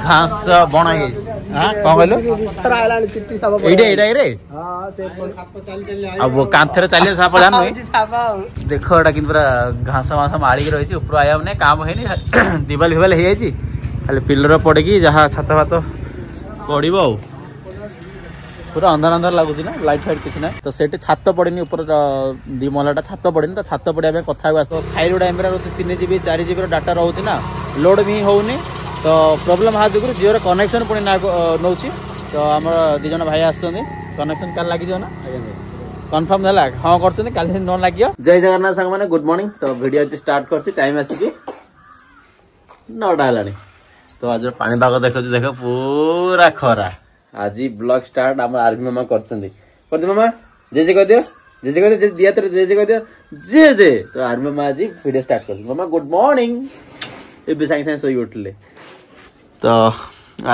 घास बना गई हां कौन कहलो अब कांथरे चलिए साप जान देख एटा कि पूरा घास मास मारिक रही ऊपर आया ने काम है दिवाल फिवाल हो जाए खाली पिलर पड़ेगी जहाँ छात फात पड़ो पूरा अंधार अंधार लगुच ना लाइट फाइट किसी ना तो सेठी छात पड़ेनि ऊपर दी महलाटा छात पड़ेनि तो छात पड़ा कथा तो file time 3 GB 4 GB data रोचे ना लोड भी होनी तो प्रोब्लेम हा जो जिओर कनेक्शन पुणी ना नौ तो आम दी जन भाई आस कनेक्शन काल लगी ना कन्फर्म है हाँ कर न लगे जय जगन्नाथ सांग मैंने गुड मॉर्निंग तो वीडियो आज स्टार्ट कर टाइम आसिकी 9टा है तो आज पाणीपाग देख देख पूरा खरा आज ब्लॉग स्टार्ट आम आर्मी मामा कर मामा जे जे कह दियो जे जे कह दियो दिया तो जे जे कह दियो जे जे तो आर्मी मामा आज वीडियो स्टार्ट कर मामा गुड मॉर्निंग ए सागे सागे सोई उठले तो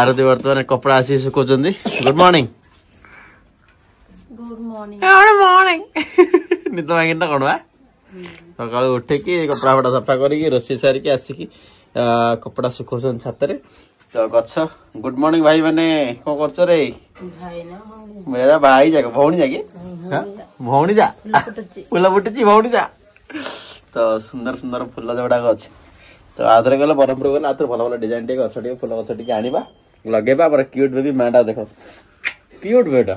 आरती वर्तमान कपड़ा आसी सुखो good morning good morning good morning निद मांगी ना कौन सका उठेकी कपड़ा फटा सफा करी रोषे सारिकी आसिकी कपड़ा सुखोसन छात तो गछ गुड मॉर्निंग भाई मैंने कौन कर रे मेरा भाई जाके भौणी जाके भौणी जा फूल फुटी भौणी जा तो सुंदर सुंदर फूल जोड़ाक अच्छे तो आधे गले ब्रह्मपुर गले आधे भल भल डिजाइन टे गछ टे फूल गछ टे आनिबा लगेबा पर क्यूट बेबी माटा देख क्यूट बेटा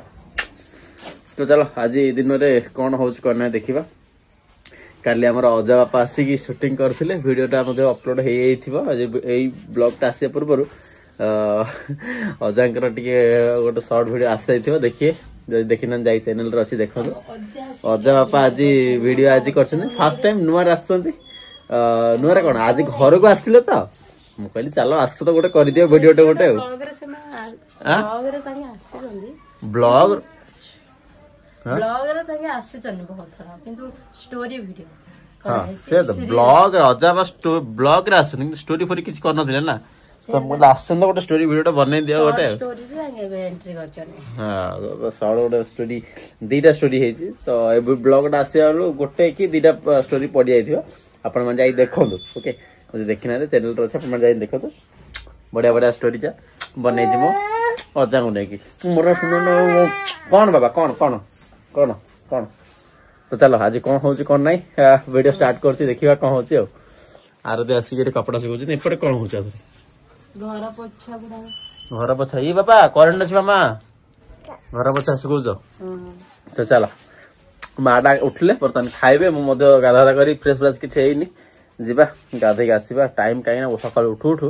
तो चलो आज दिन में कौन हो देखा काली आमर अजा बापा आसिकी शूटिंग करथिले वीडियोटा अपलोड हो ब्लॉगटा आसिया पूर्व अजांकर टिके गोटे शॉर्ट वीडियो आसी जाइथिबो देखिए जदि देखि न जाई चैनल रे अछि देखो अजा बापा आज वीडियो आज करछन फर्स्ट टाइम नुआर आछंती नुआर कोन आज घर को आस्थिले तो मु कहली चलो आस तो गोटे कर दियो वीडियोटे गोटे ब्लॉग ब्लॉग रे तके आसी जन बहुत थरा किंतु स्टोरी वीडियो हां से तो ब्लॉग अजा बस ब्लॉग रे आसन स्टोरी फरी किछ करन दिले ना तो मु आसन तो गोटे स्टोरी वीडियोटा बनै दियो गोटे स्टोरी रे आगे एंट्री करछन हां तो साडो गोटे स्टोरी दीटा स्टोरी हेछि तो ए ब्लॉगटा आसीआलो गोटे की दीटा स्टोरी पड़ी जाइथियो आपण मन जाई देखोंदु ओके जदि देखिना चैनल रे आपण मन जाई देखोंदु बढ़िया बढ़िया स्टोरी जा बनै जिमो अजा को नै की मोर सुनो कोन बाबा कोन कोन कौन कौन तो चलो आज कौन हो कौन ना वीडियो स्टार्ट कर देखा कौन हो आरती आसिक कपड़ा सुखा एपटे कौन हो घर पोछा ये बापा करेन्ट अच्छे मामा घर पोछा सुखौ तो चलो माटा उठले बर्तमान खाइबे मुझे गाधा कर फ्रेश फ्रेश किसी जीवा गाधे आसवा टाइम कहीं सका उठू उठू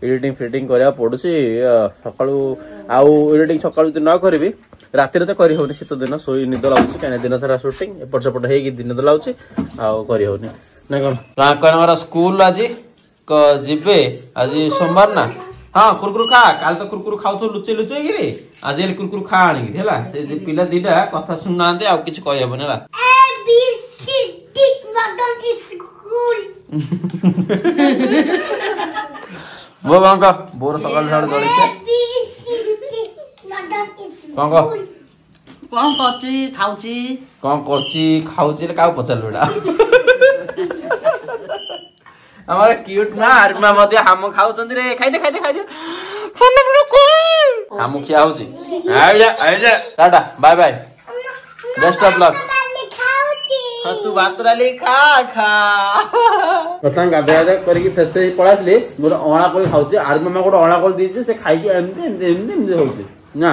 एडिटिंग फिटिंग करा पड़ू सका एडिटिंग सका न करी राति तो करी होनी शीत दिन सोई निद लगुच कहीं दिन सारा सुटिंग एपट सेपट हो निद लगुच आरी होनी ना कौन कौन स्कूल आज जीवे आज सोमवार ना हाँ कुरकुरु खा काल तो कुरकुरु खाऊ लुचे लुचे गिरी आज कुरकुरु खा आनी पिला दीटा कथा शुणुना आ कि कहबनी वो कौन कह बोर सकाल जलखिया कौन कह कौन करची खाउची कौन करची खाउची का पचार बेटा हमारा क्यूट ना आर्मा मते हम खाउचंदी रे खाइ दे खाने बड़ो कोई हम खिया होची आइजा tata bye bye best of luck हाँ तू बात ली खा बर्तमान गाधे गाधे करके फ्रेश फ्रेश पळासली मोर अणा कोली खाउची आर्मी मामा गोटे अणा कोली दीचे से खाइ एमती होची ना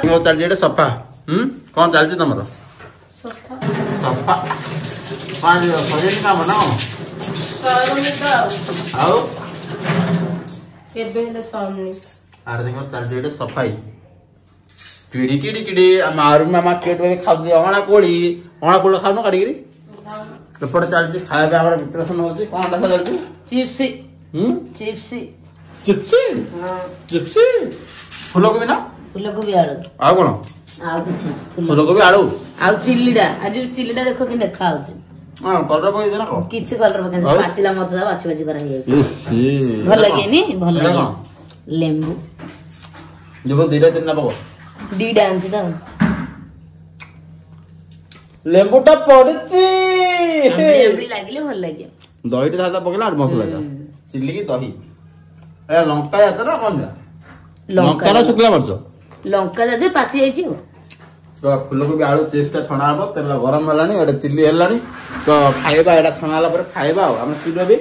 यो चल जेडे सफा कौन चलची तमरो सफा पांच सजेन काम ना आओ केबे ले सामने आर देखो चल जेडे सफाई टिडी टिडी टिडी आर्मी मामा केट वे खाउ अणा कोली खाउनो काडीगिरी एपटे चलची खाया हमर प्रिपरेशन होची कोन देखा चलची चिप्सी चिप्सी फूलकोबी ना फूलकोबी आलू आ कोन आ किछि फूलकोबी आलू आ चिल्लीडा आज चिल्लीडा देखो कि देखा होची हां कलर पकै देना को किछि कलर पकै पाचिला मरचा बाछि बाछि करा हे भल लागे नी भल लागे लेंबू जेबो दीदा दिन ना पको दीडा आंची दा लेंबूटा पड़ची आंबली लागले भल लागे दहीटा दादा पकेला और मसला चिल्ली की दही ए लंका जात ना कोन लंका ना शुक्ला मरच लंका जे पाची जाइछि तो फुलकोबी आलू चिप्स टा छणा हबो तेल गरम हलानी एटा चिल्ली हलानी तो खाइबा एटा छणा हला पर खाइबा हम सुनो भी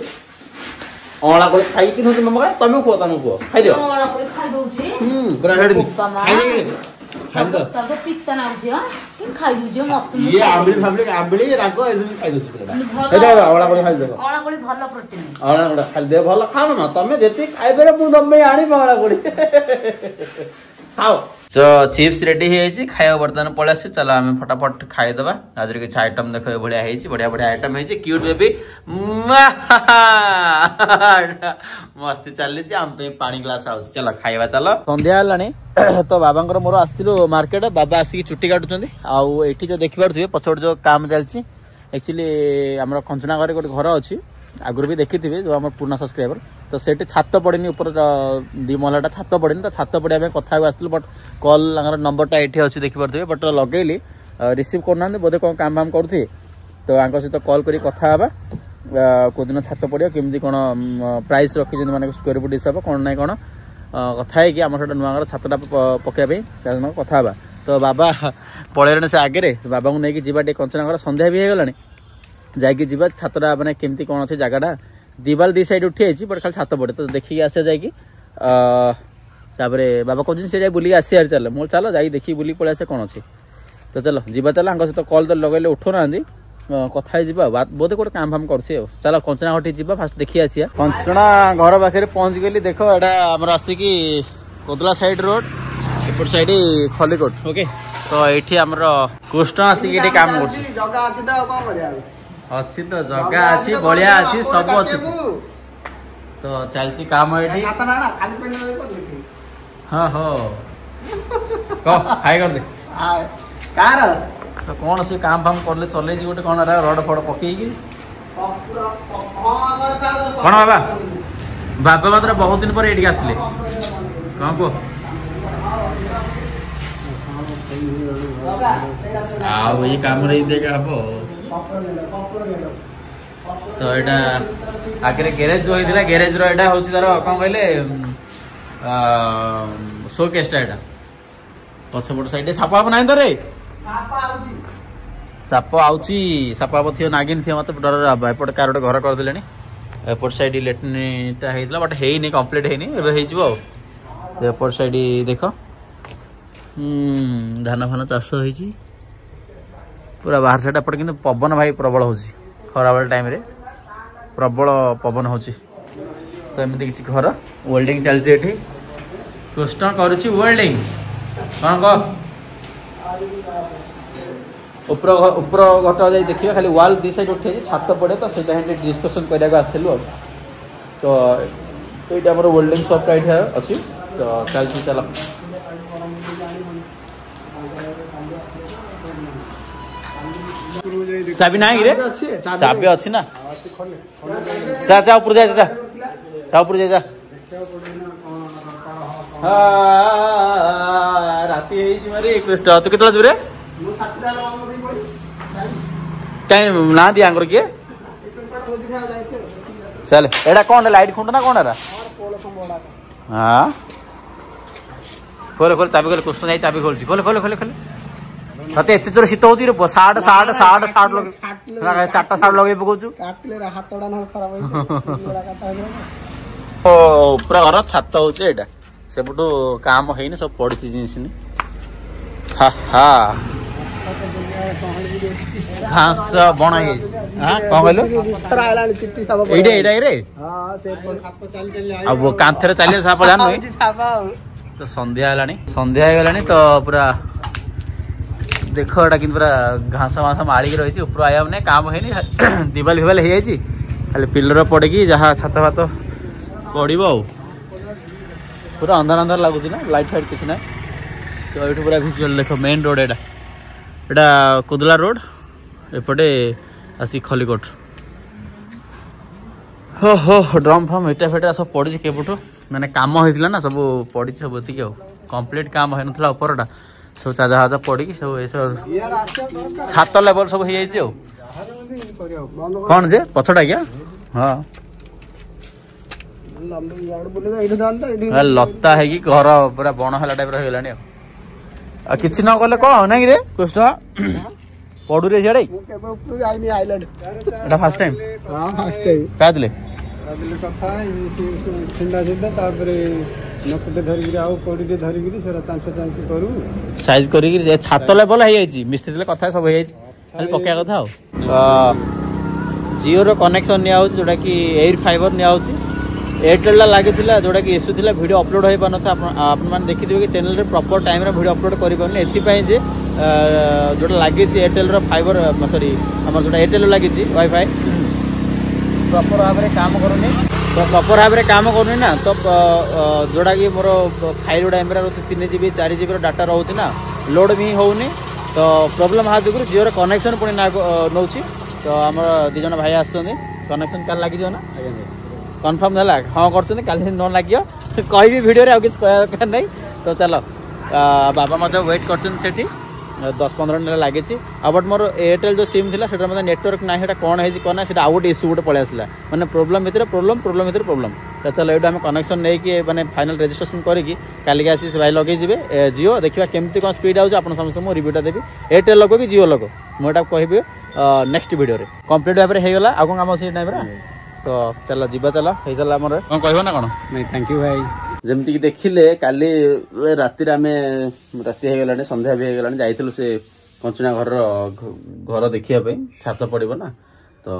ओला को खाइ कि न मम्मा तमे को खाइ दियो ओला को खाइ दोछि पूरा हेड खाइ दे खाइ दो तब पित्ता ना उछि हां कि खाइ दोछि मत ये आंबली रागो एसु खाइ दोछि पूरा एटा ओला को खाइ दे ओला को भलो प्रोटीन ओला को खाइ दे भलो खाओ ना तमे जेति खाइबे मु तमे आनी ओला को खाओ तो चिप्स रेडी है खाया बर्तमान पड़े आसे चलो आम फटाफट खाईदे आज किसी आइटम देख बढ़िया बढ़िया बढ़िया आइटम है क्यूट बेबी मस्ती चली आम पानी ग्लास आउच चलो खाइबा चलो संध्या है तो बाबा मोर आसलु मार्केट बाबा आसिक चुटी काटुंट आठी जो देखिपे पछपट जो काम चलती एक्चुअली आम खंचना घर गोटे घर अच्छी आगुरी भी देखी जो आम पुराना सब्सक्राइबर तो से छात पड़ेनि ऊपर दी महलाटा छात पड़ेनि तो छात पड़ा कथा आसलु बट कल नंबरटा ये अच्छी देखिपे बट लगेली रिसीव करना बोधे कौन काम वाम करुथे तो आंक सहित कल कर कथा कौदिन छात पड़ो केमती कौन प्राइस रखी माने स्क्वायर फुट हिसाब कौन ना कौन कथा है कि आम से नुआ घर छातटा पकड़ाई कथा तो बाबा पलैने से आगे बाबा को लेकिन जावा कंचना घर संध्या भी हो जाकि जीवा छातटा माने केमती कौन अच्छे जगहटा दीवाल दी साइड उठी आई बट खाली छात पड़े तो देखिए आसे जाकि बाबा कहते से बुलिक आसी यार चल मोर चलो जाकि देखिए बुलिक पड़े आसे कौन अच्छे तो चलो जीवा चल सहित कल तो लगेले उठो ना कथा बोधे गोटे काम फाम करुचे चलो कंचना घटी जा फास्ट देखी आसिया कंचना घर पाखे पहुंच गली देख एटा आसिकी कोदला साइड रोड एपट साइड खलिकोट ओके तो ये आमर कृष्ण आसिक काम कर अच्छी तो जगह अच्छी बढ़िया अच्छी सब अच्छी तो चलती काम ये हाँ हो हाई कर दे तो कौन से काम फाम करले चले गोटे कौन रड फड़ पकईकी कौन बाबा बाबा मात्र बहुत दिन पर ये आसले कौन को आउ ये काम देखा हम तो यहाँ आगे गैरेज जो होता गैरेज रा हूँ तार कौन कहले शो केसटा यहाँ पछपट साइड साप आप ना तो रे साप आउची साप थी नागिन थी मत डर एपट कार गोटे घर करदे एपट साइड लेट्रिनटा होता बट है कम्प्लीट है एपट साइड देख धान फान चाष हो पूरा बाहर साइड एपटे कि पवन भाई प्रबल हो खराबल टाइम रे प्रबल पवन हो तो एमती किसी घर वेल्डिंग चलती कृष्ण करुच्ची वेल्डिंग कौन कह ऊपर घट जा देखिए खाली वाल दी साइड उठे छात पड़े तो डिस्कसन करने आसलु तो ये आम वेल्डिंग शॉपटा ये अच्छी तो चलती चल चाबी ना रे चाबी अच्छी ना जा जा ऊपर जा जा जा ऊपर जा जा राती मारे कृष्ण तू केतला रे कहीं ना दिया किए चल एटा कौन लाइट खुंड ना कौन हाँ खोले खोले चाबी खोले कृष्ण जाई चाबी खोलुची खोले खोले खोले खोले ते एत जोर शीत होती रे साठ साठ साठ साठ लगे चार्टा साठ लगे पकाउछु ओ पूरा घर छात होचे एटा सेपटू काम हैनी सब पड़ी जिनिस हा हा घास बण है हां कौन कहलो एडे एडे रे हां से साप चल चल अब कांथरे चले साप जान तो संध्या है तो पूरा देख एटा कि पूरा घास मास माड़िक रही ऊपर आया मैंने काम है दिवाल फिवाल हो खाली पिलर पड़े जहाँ छात फात पड़ो पूरा अंधार अंधार लगुच ना लाइट फाइट किसी ना तो ये पूरा भिजुआल देख मेन रोड एटा कुदला रोड एपटे आसी खलिकोट हो हो ड्रम फम इटा फेटा सब पड़ी केपटू मैंने काम होता ना सब पड़ी सब एतिक कंप्लीट काम हो ना उपरटा सब चाजा हाजा पड़ी सब छात लेवल सब हो कौन जे पछटा क्या हाँ लता है कि घर पूरा बण है टाइप रही किसी न कले कह ना रे कृष्ण पढ़ू रे सियाड़े फास्ट टाइम क्या दिले साइज करी छात लेवल हो मिस्त्री कथा सब खाली पकड़ा कथा जियो रो कनेक्शन निया जोटा कि एयर फाइबर निया एयरटेल लगी जोटा कि इश्यू था वीडियो अपलोड हो पार था आपने देखिए कि चैनल रे प्रॉपर टाइम रे वीडियो अपलोड कर पारे एपाई जे जोटा लगी एयरटेल रो फाइबर सॉरी आम जो एयरटेल लगी वाईफाई प्रॉपर भाव में काम करूनी तो प्रॉपर भाव में काम करूनी ना तो जोटा कि मोर file time 3 GB 4 GB data रोचे ना लोड भी होनी तो प्रोब्लेम हा जो जियो कनेक्शन पुणी नौ तो आम दी जन भाई आस कनेक्शन काल लगी ना कन्फर्म है हाँ कर न लगे कह भिडियो कि दरकार नहीं तो चलो बाबा मत वेट कर 10-15 मिनट लगी बट मोर एयरटेल जो सिम थी से नेटवर्क ना कौन है कौन है आउ गोटे इश्यू गोटे पलि आसला मैंने प्रोब्लेम भितर प्रोब्लेम तो चलो ये आम कनेक्शन नहीं कि मैंने फाइनल रेजिस्ट्रेशन करके कालिक आसी भाई लगे जियो देखा केमती कौन स्पीड आउट आप समस्त रिव्यूटा देवी एयरटेल लोक कि जियो लोक मुझे कह नेक्स्ट वीडियो कंप्लीट भाव में होगा आगे कम अच्छे टाइम तो चलो जीवा चलो हो चला मोर कौन कह ना कौन नहीं थैंक यू भाई जमती कि देखिले काली राति राति हो गला संध्या भी हो गला जाइलु से कंचना घर देखिया छात पड़ो ना तो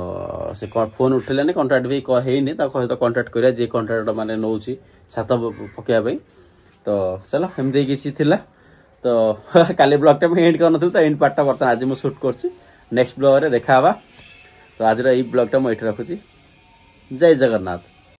से फोन उठेलानी कंट्राक्ट भी कहीनी सहित कंट्राक्ट करा जे कंट्राक्ट माने नौ छात पकड़ा तो चलो एमती किसी थिला तो काली ब्लॉगटा मुझे एंड कर तो एंड पार्टा बर्तमान आज मुझे शूट कर नेक्स्ट ब्लॉग रे देखा तो आज ब्लॉगटा मुझे रखुची जय जगन्नाथ।